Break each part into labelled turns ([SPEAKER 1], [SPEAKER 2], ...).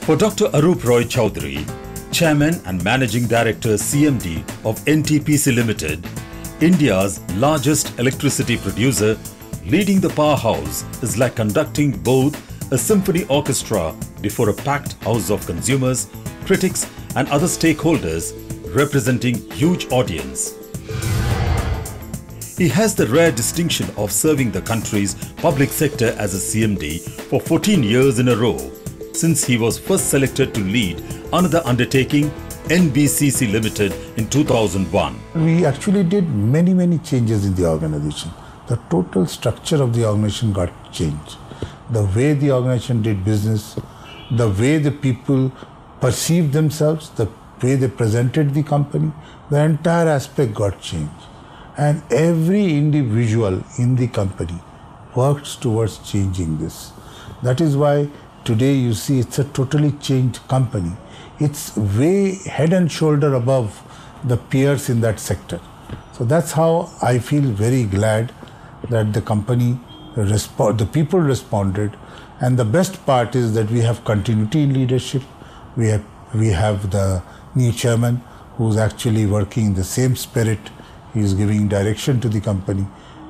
[SPEAKER 1] For Dr. Arup Roy Chowdhury, Chairman and Managing Director CMD of NTPC Limited, India's largest electricity producer, leading the powerhouse is like conducting both a symphony orchestra before a packed house of consumers, critics and other stakeholders representing huge audience. He has the rare distinction of serving the country's public sector as a CMD for 14 years in a row, since he was first selected to lead another undertaking, NBCC Limited, in 2001.
[SPEAKER 2] We actually did many changes in the organization. The total structure of the organization got changed. The way the organization did business, the way the people perceived themselves, the way they presented the company, the entire aspect got changed. And every individual in the company works towards changing this. That is why today you see it's a totally changed company. It's way head and shoulder above the peers in that sector. So that's how I feel very glad that the company the people responded, and the best part is that we have continuity in leadership. We have the new chairman who's actually working in the same spirit. He is giving direction to the company.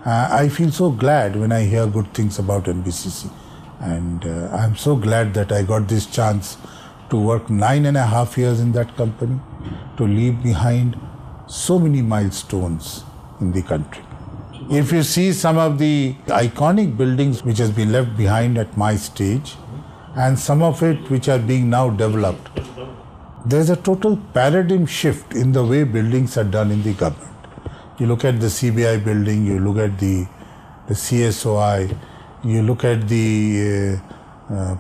[SPEAKER 2] I feel so glad when I hear good things about NBCC, and I'm so glad that I got this chance to work 9.5 years in that company, to leave behind so many milestones in the country. If you see some of the iconic buildings which has been left behind at my stage, and some of it which are being now developed, there's a total paradigm shift in the way buildings are done in the government. You look at the CBI building, you look at the CSOI, you look at the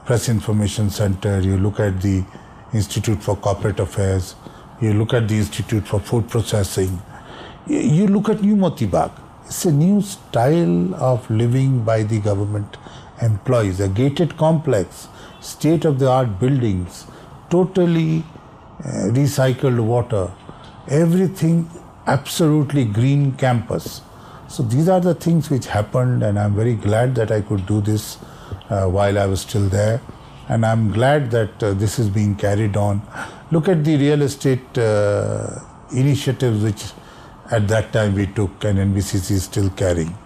[SPEAKER 2] Press Information Center, you look at the Institute for Corporate Affairs, you look at the Institute for Food Processing, you look at New Moti Bagh. It's a new style of living by the government employees, a gated complex, state-of-the-art buildings, totally recycled water, everything absolutely green campus. So these are the things which happened, and I'm very glad that I could do this while I was still there, and I'm glad that this is being carried on. Look at the real estate initiatives which at that time we took, and NBCC is still carrying.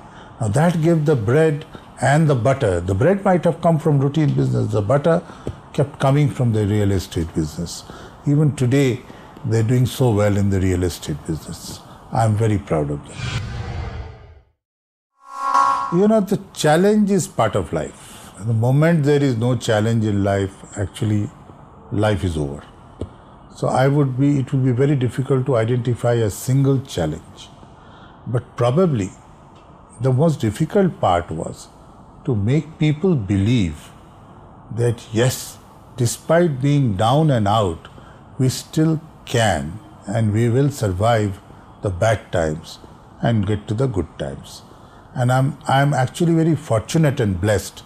[SPEAKER 2] Now that gave the bread and the butter. The bread might have come from routine business, the butter kept coming from the real estate business. Even today, they're doing so well in the real estate business. I'm very proud of them. You know, the challenge is part of life. The moment there is no challenge in life, actually, life is over. So it would be very difficult to identify a single challenge. But probably the most difficult part was to make people believe that yes, despite being down and out, we still can and we will survive the bad times and get to the good times. And I'm actually very fortunate and blessed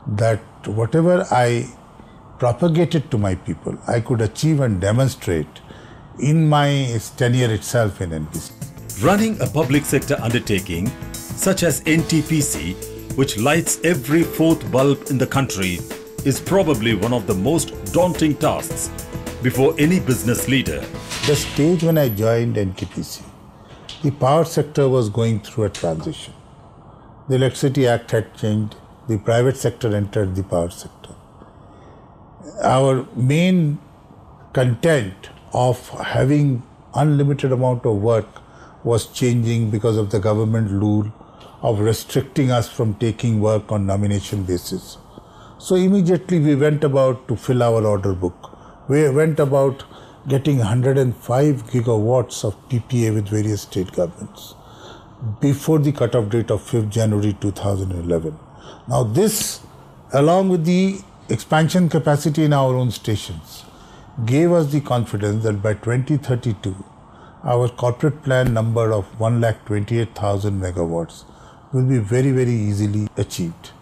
[SPEAKER 2] that whatever I propagated to my people, I could achieve and demonstrate in my tenure itself in NBCC.
[SPEAKER 1] Running a public sector undertaking such as NTPC, which lights every fourth bulb in the country, is probably one of the most daunting tasks before any business leader.
[SPEAKER 2] The stage when I joined NTPC, the power sector was going through a transition. The Electricity Act had changed, the private sector entered the power sector. Our main content of having unlimited amount of work was changing because of the government rule of restricting us from taking work on nomination basis. So immediately we went about to fill our order book. We went about getting 105 gigawatts of PPA with various state governments before the cutoff date of 5th January 2011. Now this, along with the expansion capacity in our own stations, gave us the confidence that by 2032, our corporate plan number of 128,000 megawatts will be very easily achieved.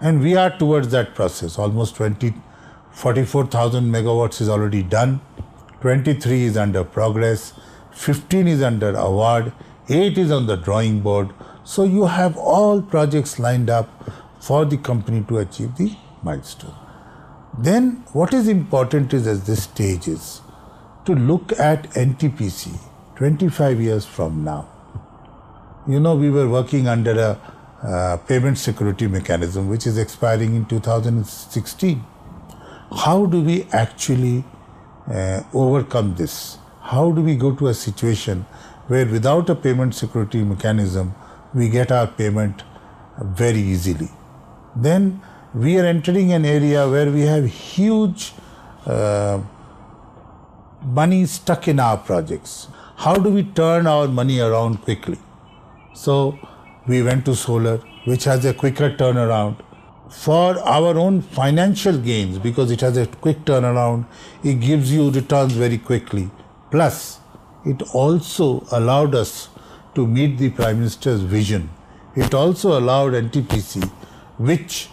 [SPEAKER 2] And we are towards that process. Almost 44,000 megawatts is already done, 23 is under progress, 15 is under award, 8 is on the drawing board. So you have all projects lined up for the company to achieve the milestone. Then what is important is at this stage is to look at NTPC 25 years from now. You know, we were working under a payment security mechanism which is expiring in 2016. How do we actually overcome this? How do we go to a situation where without a payment security mechanism we get our payment very easily? Then we are entering an area where we have huge money stuck in our projects. How do we turn our money around quickly? So we went to solar, which has a quicker turnaround. For our own financial gains, because it has a quick turnaround, it gives you returns very quickly. Plus, it also allowed us to meet the Prime Minister's vision. It also allowed NTPC, which,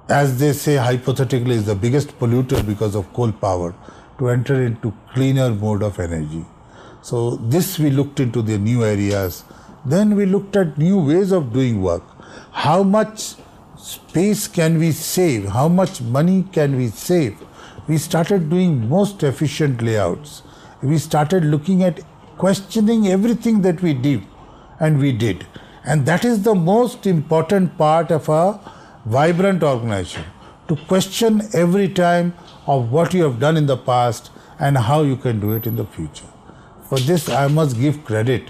[SPEAKER 2] as they say hypothetically, is the biggest polluter because of coal power, to enter into cleaner mode of energy. So this we looked into the new areas. Then we looked at new ways of doing work. How much space can we save? How much money can we save? We started doing most efficient layouts. We started looking at questioning everything that we did, and we did. And that is the most important part of a vibrant organization, to question every time of what you have done in the past and how you can do it in the future. For this, I must give credit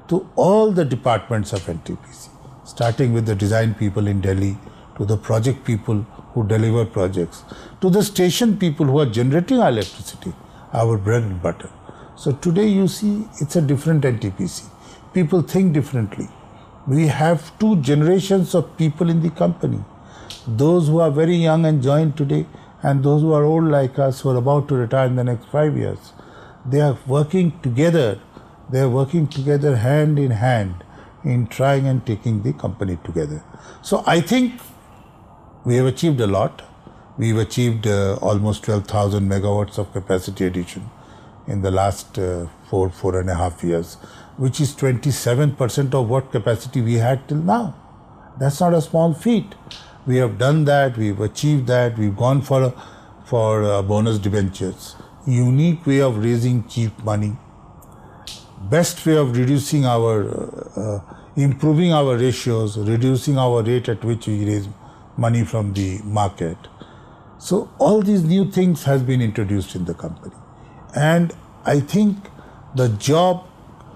[SPEAKER 2] to all the departments of NTPC, starting with the design people in Delhi, to the project people who deliver projects, to the station people who are generating our electricity, our bread and butter. So today you see it's a different NTPC. People think differently. We have two generations of people in the company. Those who are very young and joined today, and those who are old like us who are about to retire in the next 5 years. They are working together. They are working together hand in hand in trying and taking the company together. So I think we have achieved a lot. We've achieved almost 12,000 megawatts of capacity addition in the last 4.5 years, which is 27% of what capacity we had till now. That's not a small feat. We have done that, we've achieved that, we've gone for bonus debentures, unique way of raising cheap money, best way of reducing improving our ratios, reducing our rate at which we raise money from the market. So all these new things has been introduced in the company. And I think the job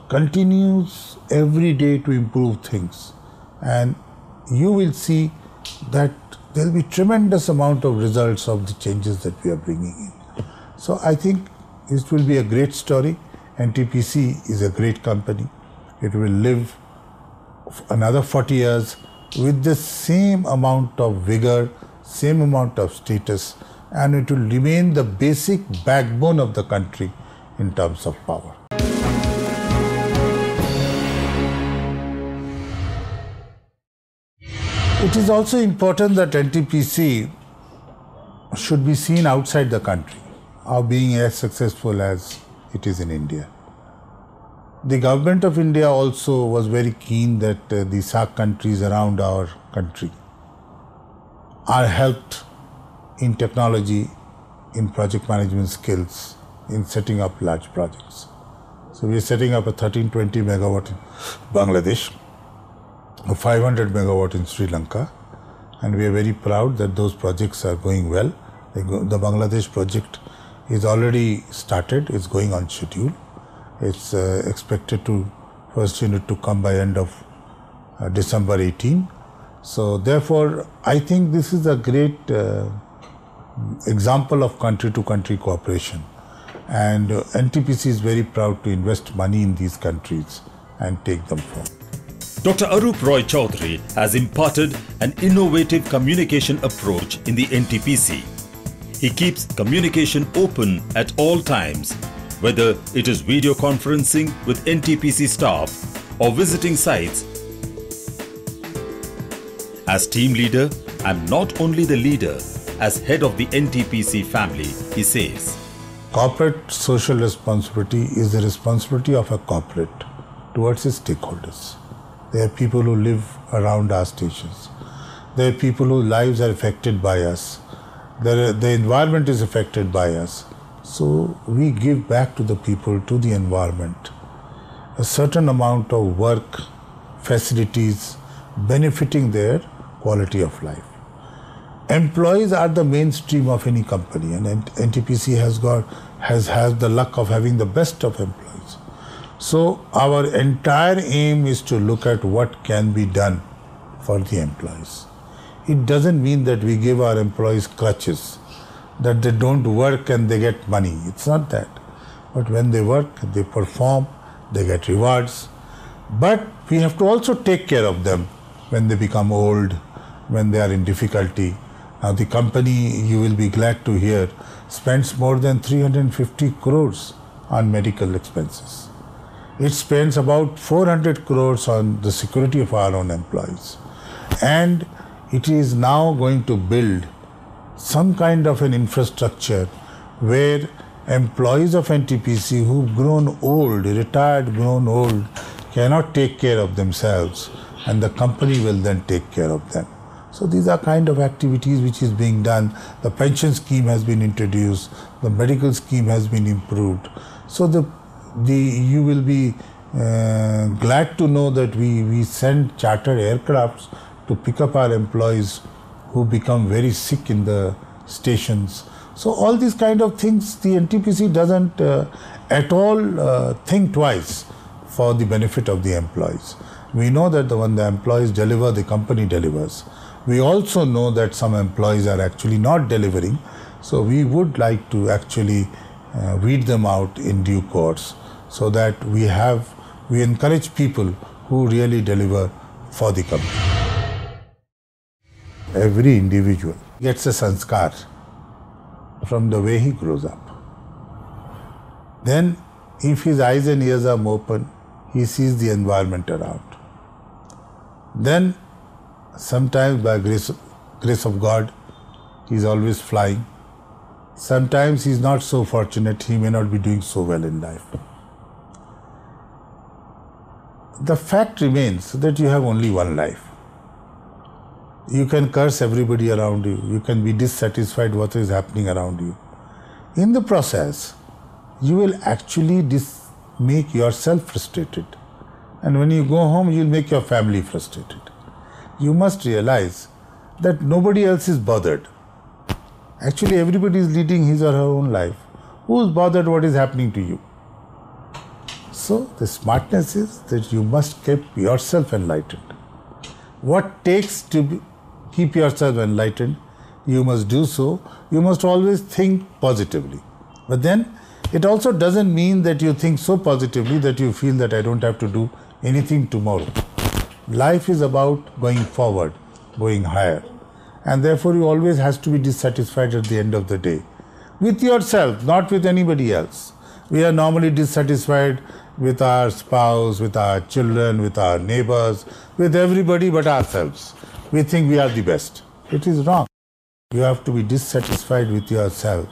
[SPEAKER 2] continues every day to improve things. And you will see that there will be tremendous amount of results of the changes that we are bringing in. So I think it will be a great story. NTPC is a great company. It will live another 40 years with the same amount of vigor, same amount of status, and it will remain the basic backbone of the country in terms of power. It is also important that NTPC should be seen outside the country, of being as successful as it is in India. The government of India also was very keen that the SAARC countries around our country are helped in technology, in project management skills, in setting up large projects. So we are setting up a 1320 megawatt in Bangladesh, a 500 megawatt in Sri Lanka, and we are very proud that those projects are going well. The Bangladesh project is already started, it's going on schedule. It's expected to first unit to come by end of December 18. So therefore, I think this is a great example of country-to-country cooperation. And NTPC is very proud to invest money in these countries and take them forward.
[SPEAKER 1] Dr. Arup Roy Chaudhary has imparted an innovative communication approach in the NTPC. He keeps communication open at all times, whether it is video conferencing with NTPC staff or visiting sites. As team leader, I'm not only the leader, as head of the NTPC family, he says.
[SPEAKER 2] Corporate social responsibility is the responsibility of a corporate towards its stakeholders. There are people who live around our stations. There are people whose lives are affected by us. the environment is affected by us. So we give back to the people, to the environment, a certain amount of work, facilities, benefiting their quality of life. Employees are the mainstream of any company, and NTPC has the luck of having the best of employees. So our entire aim is to look at what can be done for the employees. It doesn't mean that we give our employees crutches, that they don't work and they get money. It's not that. But when they work, they perform, they get rewards. But we have to also take care of them when they become old, when they are in difficulty. Now the company, you will be glad to hear, spends more than 350 crores on medical expenses. It spends about 400 crores on the security of our own employees. And it is now going to build some kind of an infrastructure where employees of NTPC who've grown old, retired, grown old, cannot take care of themselves, and the company will then take care of them. So these are kind of activities which is being done. The pension scheme has been introduced, the medical scheme has been improved. So you will be glad to know that we send chartered aircrafts to pick up our employees who become very sick in the stations. So all these kind of things, the NTPC doesn't at all think twice for the benefit of the employees. We know that when the employees deliver, the company delivers. We also know that some employees are actually not delivering, so we would like to actually weed them out in due course, so that we encourage people who really deliver for the company. Every individual gets a sanskar from the way he grows up. Then, if his eyes and ears are open, he sees the environment around. Then, sometimes by grace of God, he is always flying. Sometimes he is not so fortunate, he may not be doing so well in life. The fact remains that you have only one life. You can curse everybody around you. You can be dissatisfied with what is happening around you. In the process, you will actually make yourself frustrated. And when you go home, you will make your family frustrated. You must realize that nobody else is bothered. Actually, everybody is leading his or her own life. Who is bothered what is happening to you? So, the smartness is that you must keep yourself enlightened. What takes to keep yourself enlightened, you must do so. You must always think positively. But then, it also doesn't mean that you think so positively that you feel that I don't have to do anything tomorrow. Life is about going forward, going higher. And therefore, you always have to be dissatisfied at the end of the day. With yourself, not with anybody else. We are normally dissatisfied with our spouse, with our children, with our neighbors, with everybody but ourselves. We think we are the best. It is wrong. You have to be dissatisfied with yourself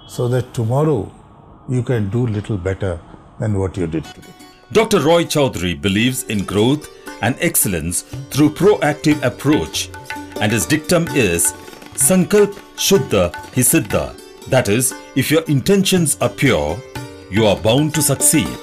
[SPEAKER 2] so that tomorrow you can do little better than what you did today.
[SPEAKER 1] Dr. Roy Chaudhary believes in growth and excellence through proactive approach, and his dictum is Sankalp Shuddha Hi Siddha. That is, if your intentions are pure, you are bound to succeed.